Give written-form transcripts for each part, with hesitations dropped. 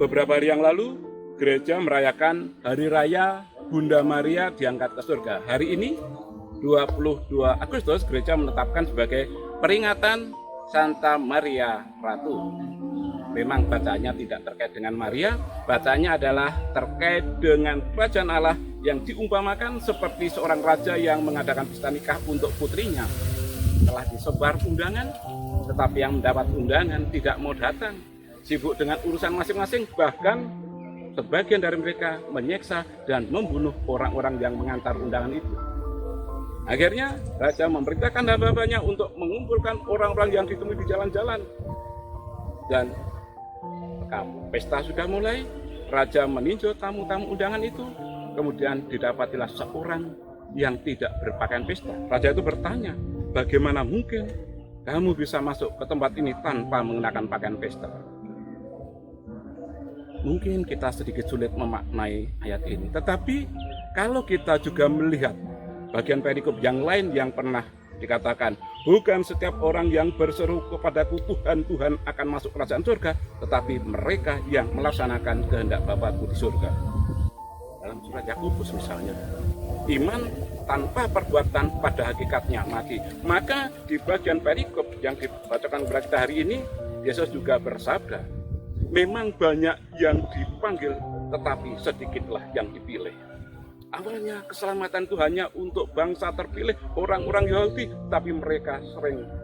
Beberapa hari yang lalu, gereja merayakan Hari Raya Bunda Maria diangkat ke surga. Hari ini, 22 Agustus, gereja menetapkan sebagai peringatan Santa Maria Ratu. Memang bacaannya tidak terkait dengan Maria, bacaannya adalah terkait dengan kerajaan Allah yang diumpamakan seperti seorang raja yang mengadakan pesta nikah untuk putrinya. Telah disebar undangan, tetapi yang mendapat undangan tidak mau datang. Sibuk dengan urusan masing-masing, bahkan sebagian dari mereka menyiksa dan membunuh orang-orang yang mengantar undangan itu. Akhirnya, raja memerintahkan hamba-hambanya untuk mengumpulkan orang-orang yang ditemui di jalan-jalan. Dan pesta sudah mulai, raja meninjau tamu-tamu undangan itu. Kemudian didapatilah seorang yang tidak berpakaian pesta. Raja itu bertanya, bagaimana mungkin kamu bisa masuk ke tempat ini tanpa mengenakan pakaian pesta? Mungkin kita sedikit sulit memaknai ayat ini. Tetapi kalau kita juga melihat bagian perikop yang lain yang pernah dikatakan, bukan setiap orang yang berseru kepadaku Tuhan, Tuhan akan masuk kerajaan surga, tetapi mereka yang melaksanakan kehendak Bapa-Ku di surga. Dalam surat Yakobus misalnya, iman tanpa perbuatan pada hakikatnya mati. Maka di bagian perikop yang dibacakan kepada kita hari ini, Yesus juga bersabda, memang banyak yang dipanggil, tetapi sedikitlah yang dipilih. Awalnya keselamatan itu hanya untuk bangsa terpilih, orang-orang Yahudi, tapi mereka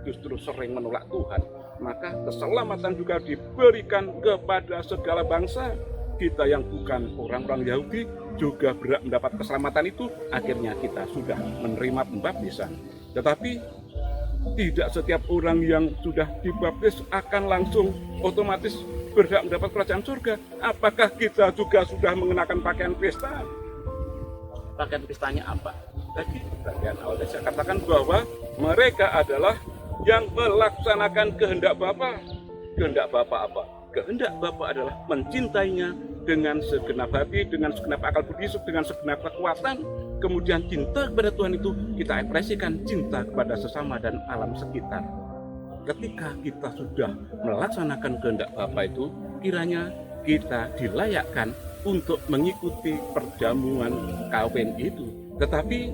justru sering menolak Tuhan. Maka keselamatan juga diberikan kepada segala bangsa. Kita yang bukan orang-orang Yahudi juga berhak mendapat keselamatan itu. Akhirnya kita sudah menerima pembaptisan. Tetapi tidak setiap orang yang sudah dibaptis akan langsung otomatis berhak mendapat kerajaan surga. Apakah kita juga sudah mengenakan pakaian pesta? Pakaian pestanya apa? Tadi bagian awal saya katakan bahwa mereka adalah yang melaksanakan kehendak Bapa. Kehendak Bapa apa? Kehendak Bapa adalah mencintainya dengan segenap hati, dengan segenap akal budi, dengan segenap kekuatan. Kemudian cinta kepada Tuhan itu kita ekspresikan cinta kepada sesama dan alam sekitar. Ketika kita sudah melaksanakan kehendak Bapa itu, kiranya kita dilayakkan untuk mengikuti perjamuan kawin itu. Tetapi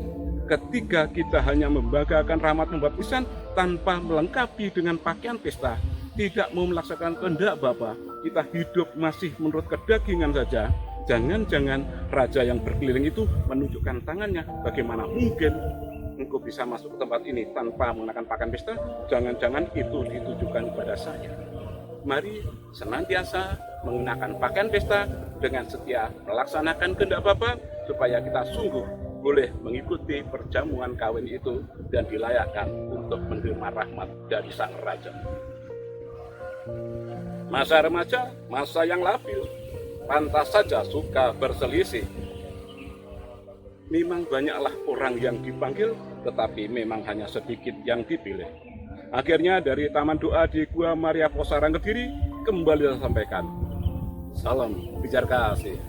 ketika kita hanya membanggakan rahmat pembaptisan tanpa melengkapi dengan pakaian pesta, tidak mau melaksanakan kehendak Bapa, kita hidup masih menurut kedagingan saja. Jangan-jangan raja yang berkeliling itu menunjukkan tangannya, bagaimana mungkin engkau bisa masuk ke tempat ini tanpa mengenakan pakaian pesta? Jangan-jangan itu ditujukan kepada saya. Mari senantiasa mengenakan pakaian pesta dengan setia melaksanakan kehendak Bapa, supaya kita sungguh boleh mengikuti perjamuan kawin itu dan dilayakkan untuk menerima rahmat dari Sang Raja. Masa remaja, masa yang labil, pantas saja suka berselisih. Memang banyaklah orang yang dipanggil, tetapi memang hanya sedikit yang dipilih. Akhirnya dari Taman Doa di Gua Maria Posarang Kediri, kembali saya sampaikan. Salam pijar kasih.